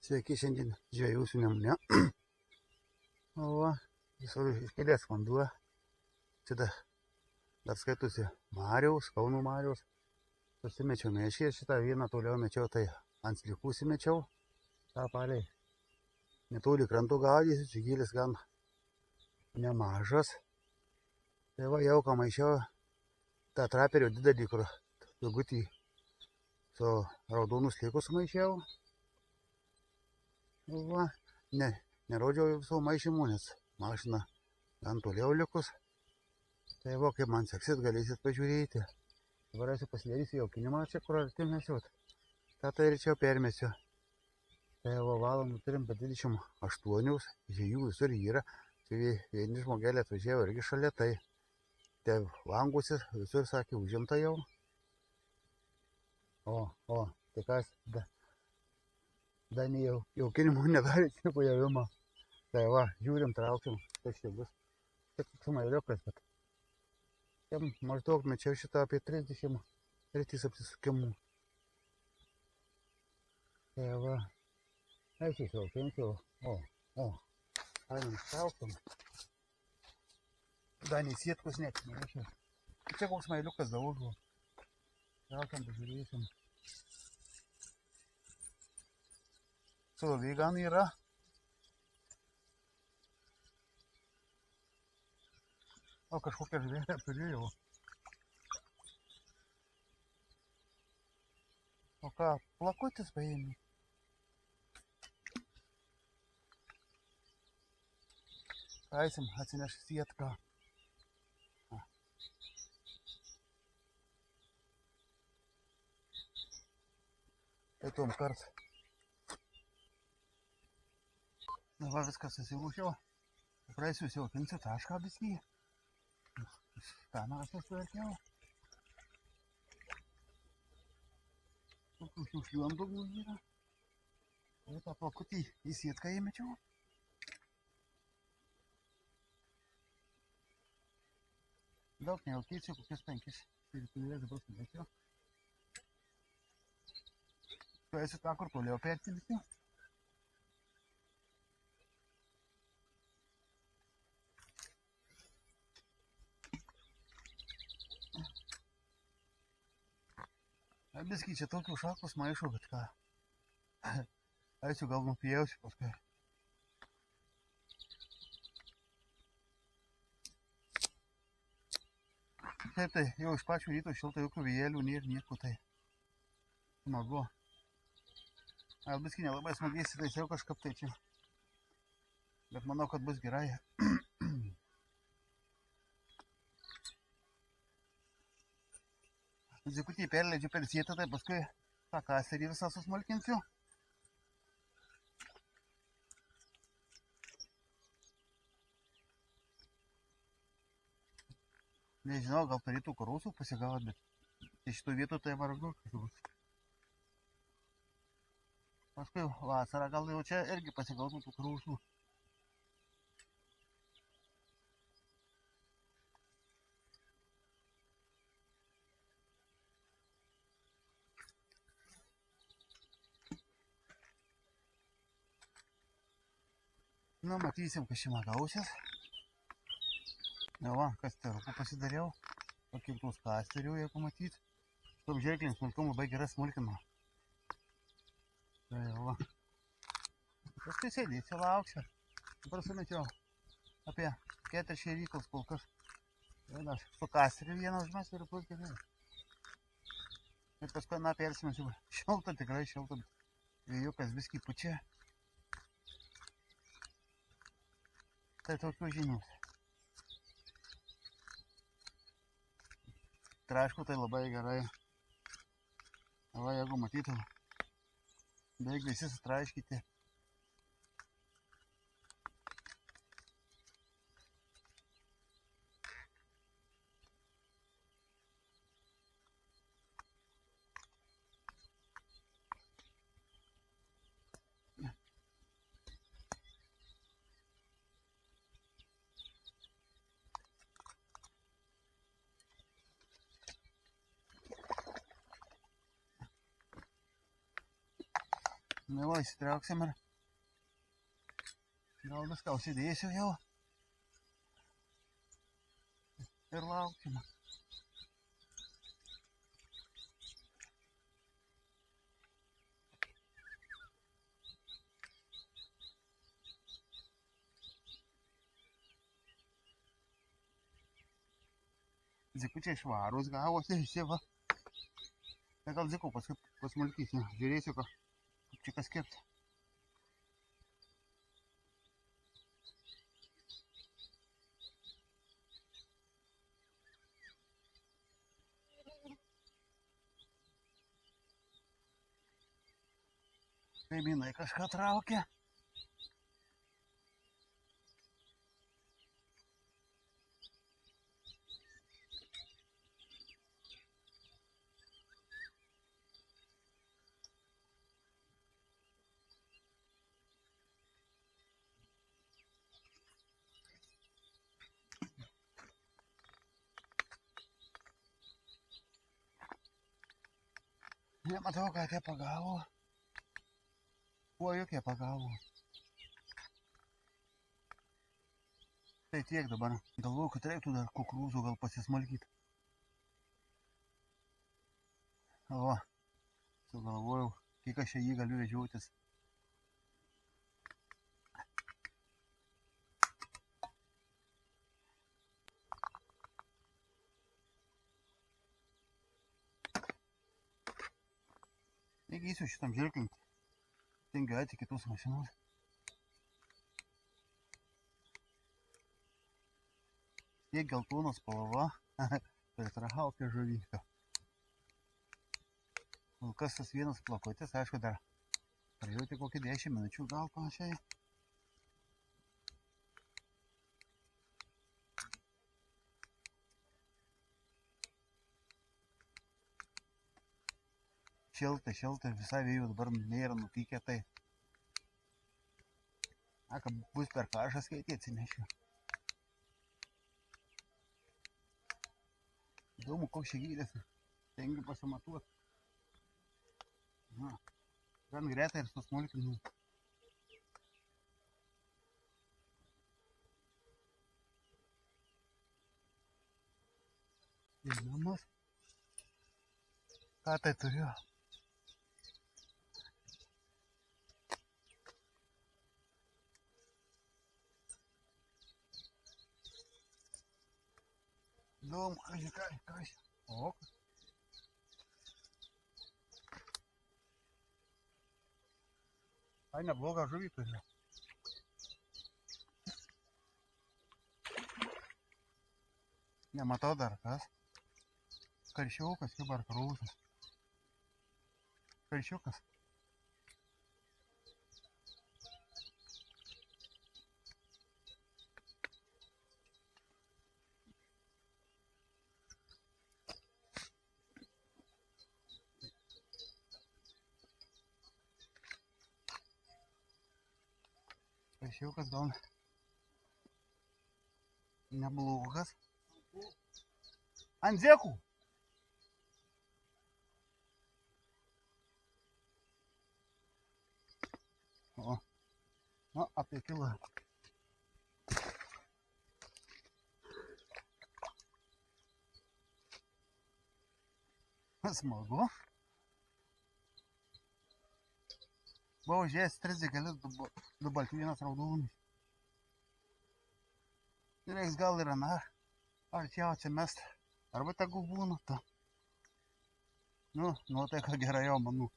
Sveiki, šiandien žvejų su Nemune. O va, visur iškėlės vanduo. Čia dar skaitusi Mariaus, Kauno Mariaus. Susimečiau mešį, šitą vieną toliau mečiau, tai ant slikų simečiau. Ta palei netoli kranto gaudysiu, čia gylis gan nemažas. Tai va, jau ką maišiau tą traperio didelį, kur ilgutį su raudonu sliku sumaišiau. Va, nerodžiau visų maišymų, nes mašina gan toliau likus. Tai va, kaip man seksis, galėsit pažiūrėti. Dabar esu pasidarysiu jaukinimą čia, kur arti mesiu. Ta tai ir čia permesiu. Tai va, valandų turim be 28, žvejų visur yra. Čia vieni žmogelė atvažiavo irgi šalia, tai langusis visur sakė, užimta jau. Tai kas, dar nei jaukinimų nedarė, čia pajavimą. Tai va, žiūrim, trauksim, tai čia bus. Tik sumailiukas, bet maždaug mečiau šitą apie 30 apsisukimų. Tai va, eisiu jaukinsiu. Einam trauksim. Dar nei sietkus neatsinešė. Čia koks mailiukas daugiau. Traukiam, pažiūrėsim. Sroviai gan yra. O kažkokią žvėrę turėjau. O ką, plakutis paėmė? Eisim, atsineš sietką. Tai tom kart. Na va, viskas susilūšiau. Praeisiu jaukinsiu tašką biskį. Kameras susitvarkiau. Tokių šiukšlių ant dugno yra. Ir tą plakutį į sietką įmečiau. Daug nejaukysiu, kokius 5 sirkulės dabar sumečiau. Praeisiu tą, kur toliau pertilsiu. Biskį čia tokių šakus maišau, bet ką. Eisiu gal nupjausiu paskui. Taip tai, jau iš pačių ryto šilta, jokių vėjelių nėra nieko, tai smagu. Biskį nelabai smagiai įsitaisiau kažkaip tai čia. Bet manau, kad bus gerai. Zikutį perleidžiu per sietą, tai paskui tą kaserį visą susmulkinsiu. Nežinau, gal turėtų karosų pasigauti, bet šitų vietų tai vargu kažkoks. Paskui vasarą gal jau čia irgi pasigautų tų karosų. Nu, matysim, kas šimą gausis. Na va, kasteriukų pasidariau. Pakiltus kasterių, jeigu matyt. Šitom žirklėm smulkum labai gera smulkina. Tai va. Paskui sėdėsiu, lauksiu. Dabar sumečiau apie 4 šėryklus kol kas. Aš su kasteriu vieną užmesiu ir bus gerai. Ir paskui, na, persimesiu. Šilta, tikrai šilta. Vėjukas biskį pučia. Tai tokių žinių. Traišku, tai labai gerai. Va, jeigu matytum, beveik visi sutraiškyti. Nu, va, įsitrauksim ir gal viską užsidėsiu jau. Ir laukime. Zikučiai švarūs gavosi visi, va. Tai gal zikau paskui pasmulkysiu, žiūrėsiu, kaip čia kas kepti. Kaimynai kažką traukia. Nematau, ką tie pagavo. Kuo jokie pagavo. Tai tiek dabar. Galvoju, kad reiktų dar kukurūzų gal pasismalkyti. O, sugalvojau, kiek aš jį galiu vežiotis. Įgysiu šitam žirklinti. Tingiuoti kitus mašinos. Tiek geltonas spalva. Pritraukė žuvyką. Kol kas tas vienas plakutis, aišku, dar praėjauti kokį 10 minučių gal panašiai. Šilta, visai vėjų dabar nėra nutykę, tai kad bus per karštas, kai atsinešiu. Įdomu, koks čia gylis. Tengiu pasimatuoti. Gan greitai ir susmulkinu. Žinomas. Ką tai turiu? Įdomu, kas. O, ai, neblogą žuvį turiu. Nematau dar kas. Karšiukas, kaip ar krūzas. Karšiukas. Karšiukas gal neblogas. Ant zekų. O, nu, apie kilą. Smagu. Buvau žiūrėjęs 3 zekelis, 2 balti, 1 raudonis. Ir reiks gal ir arčiau atsimest. Arba tegu būna ta. Nu, nuotaika gera jau, manau.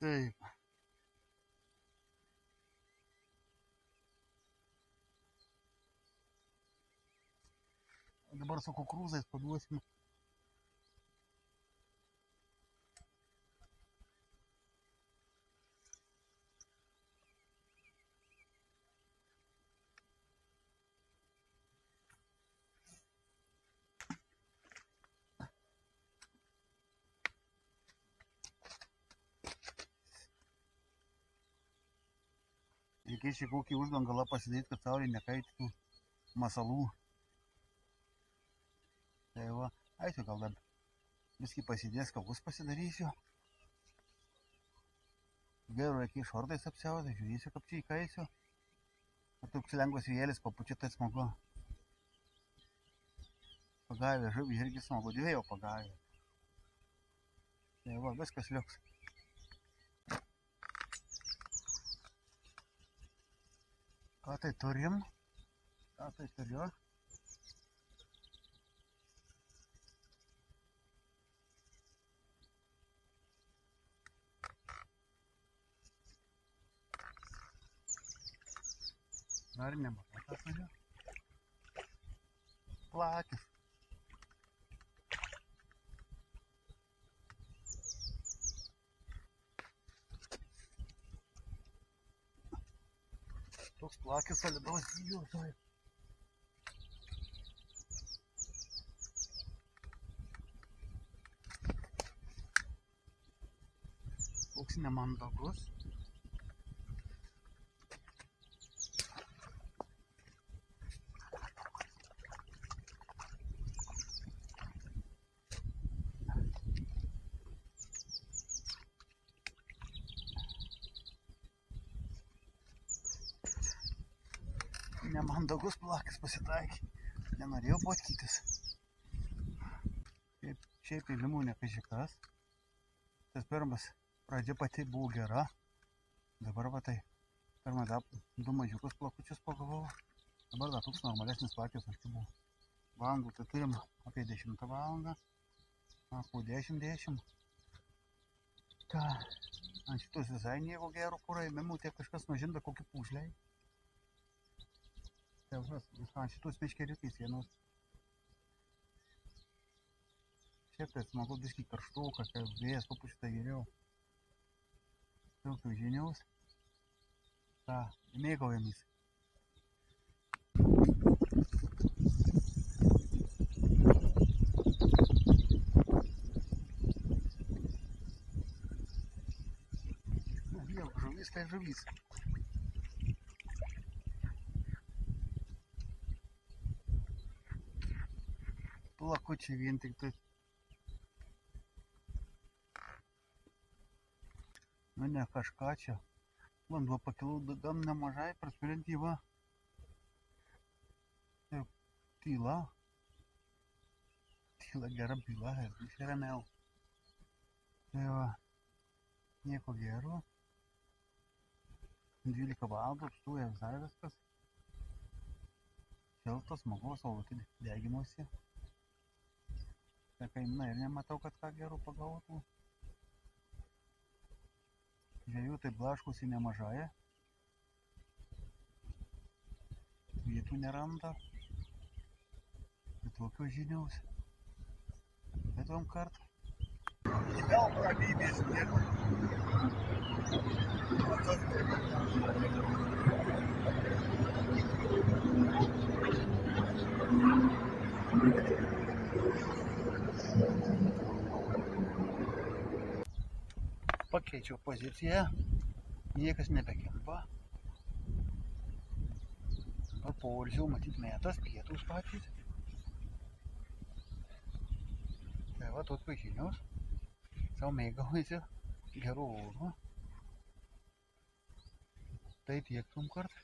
Taip. Dabar su kukurūzais paduosime. Reikės čia kokį uždangalą pasidėti, kad saulė nekaitytų masalų. Tai va, eisiu gal dar viskį pasidės, kavus pasidarysiu. Gerai, kai šortais apsiausiu, žiūrėsiu, kaip čia įkaisiu. Ar toks lengvas vėjelis papučia, tai smagu. Pagavė žuvį irgi smagu, dviejų pagavė. Tai va, viskas liuks. Ką tai turim? Ką tai turiu? Dar nematau, ką turiu. Plakis. Toks plakis solidaus dydžio. Toks nemandagus. Nemandagus plakis pasitaikė. Nenorėjau potkytis. Šiaip įlimų nekažikas. Tas pirmas pradžia pati buvo gera. Dabar va tai pirmą du mažiukus plakučius pagavau. Dabar dar toks normalesnis plakis aš tai buvo. Valandų tai turim apie 10 valandą. Po 10. Ta, ant šitos visai nieko gero kurai. Memų tiek kažkas mažinda kokį pūžliai. Ant šitos meškeriukais vienos. Šiaip tai smagu biškį karštuką, kai vėjas papučia, tai geriau. Daug žiniaus. Ta, mėgaujamės. Vėl žuvis, tai žuvis. Plakučiai vien tik tai. Nu ne kažką čia. Vanduo pakilo gan nemažai, praspiriant jį va. Ir tyla. Tyla gera byla, ir ramiau. Tai va, nieko gero. 12 valandų apstūja visai viskas. Šiltas, smagus, saulutė degimusi. Tai kaimina ir nematau, kad ką gerų pagautų. Žvejų tai blaškusi nemažai. Vietų neranda. Bet tokios žiniaus. Bet vam kartą. Vėl ramybės nėra. Pakeičiau poziciją, niekas nebekimba. Papoilsiau, matyt metas, pietus patys. Tai va, tos pažinios. Sau mėgaujasi gerų orų. Tai tiek tom kart.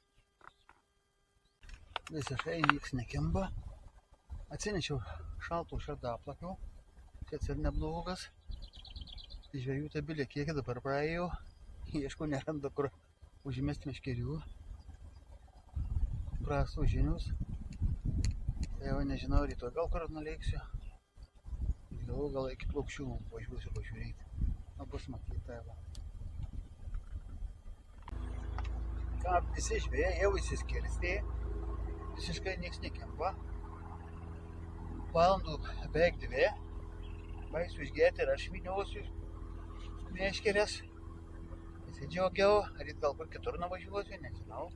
Visiškai nieks nekimba. Atsinešiau šaltų šardaplakio. Šis ir neblogas. Žvejų tai bilė kiekį dabar praėjau. Ieškau neranda, kur užmesti meškerių. Prastos žinios. Tai jau nežinau, rytoj gal kur nuleiksiu. Gal iki Plokščių važiuosiu pažiūrėti. Bus matyti, tai va. Ką, visi žvejai jau išsiskirstė. Visiškai nieks nekimba. Valandų beveik 2. Baisiu išgerti ir aš vyniosiu meškerės. Pasidžiaugiau, ryt gal kur kitur nuvažiuosiu, nežinau.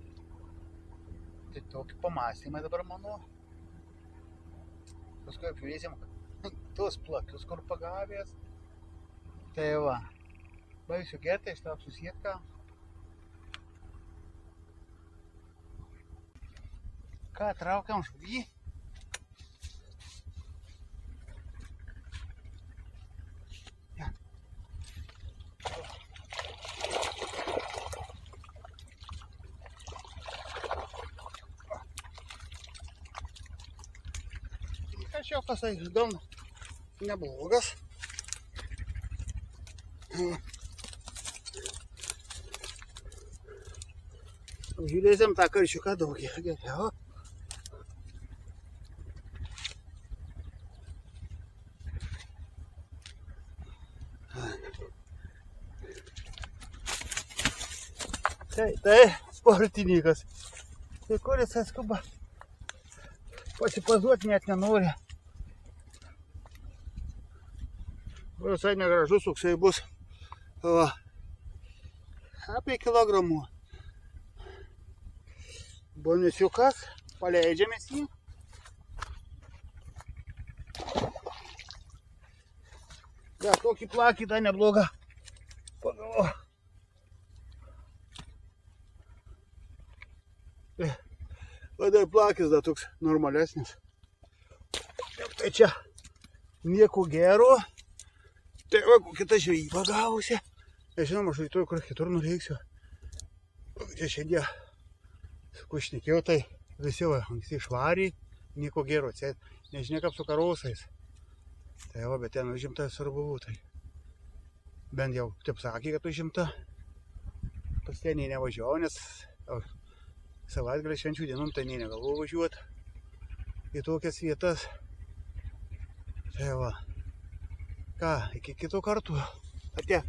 Tai tokie pamąstymai dabar mano. Paskui apžiūrėsim tuos plakius, kur pagavęs. Tai va, baisiu gerti, ištrauksiu sietką. Ką, traukiam žuvį. Karščiukas, tai gan neblogas. Žiūrėsim tą karšiuką daug geriau. Tai sportininkas. Tai kuris skuba pasipazuoti net nenori. Visai negražus toksai bus. Va. Apie kilogramų. Bonisiukas. Paleidžiamės jį. Ja, tokį plakį tą neblogą. Pagalvo. Vadai plakis da toks normalesnis. Tai čia nieko gero. Tai va, kita žvejyba gavusi. Žinoma, aš rytoj kur kitur nureiksiu. Čia šiandien šnekėjau, tai visi va, anksti švariai, nieko gero. Nežinia kaip su karosais. Tai va, bet ten užimta svarbu. Tai bent jau taip sakė, kad užimta. Pas ten nevažiavau, nes savaitgalį švenčių dienom tai negalvojau važiuoti į tokias vietas. Tai va. Ką, iki kitų kartų. Atie.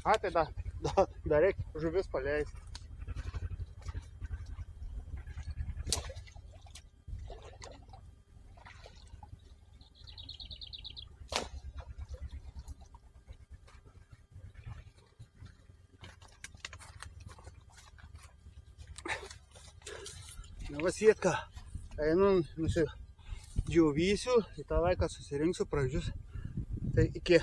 Tai dar reikia žuvis paleisti. Va sietka, einu nusidžiovysiu, į tą laiką susirinksiu pražius, tai iki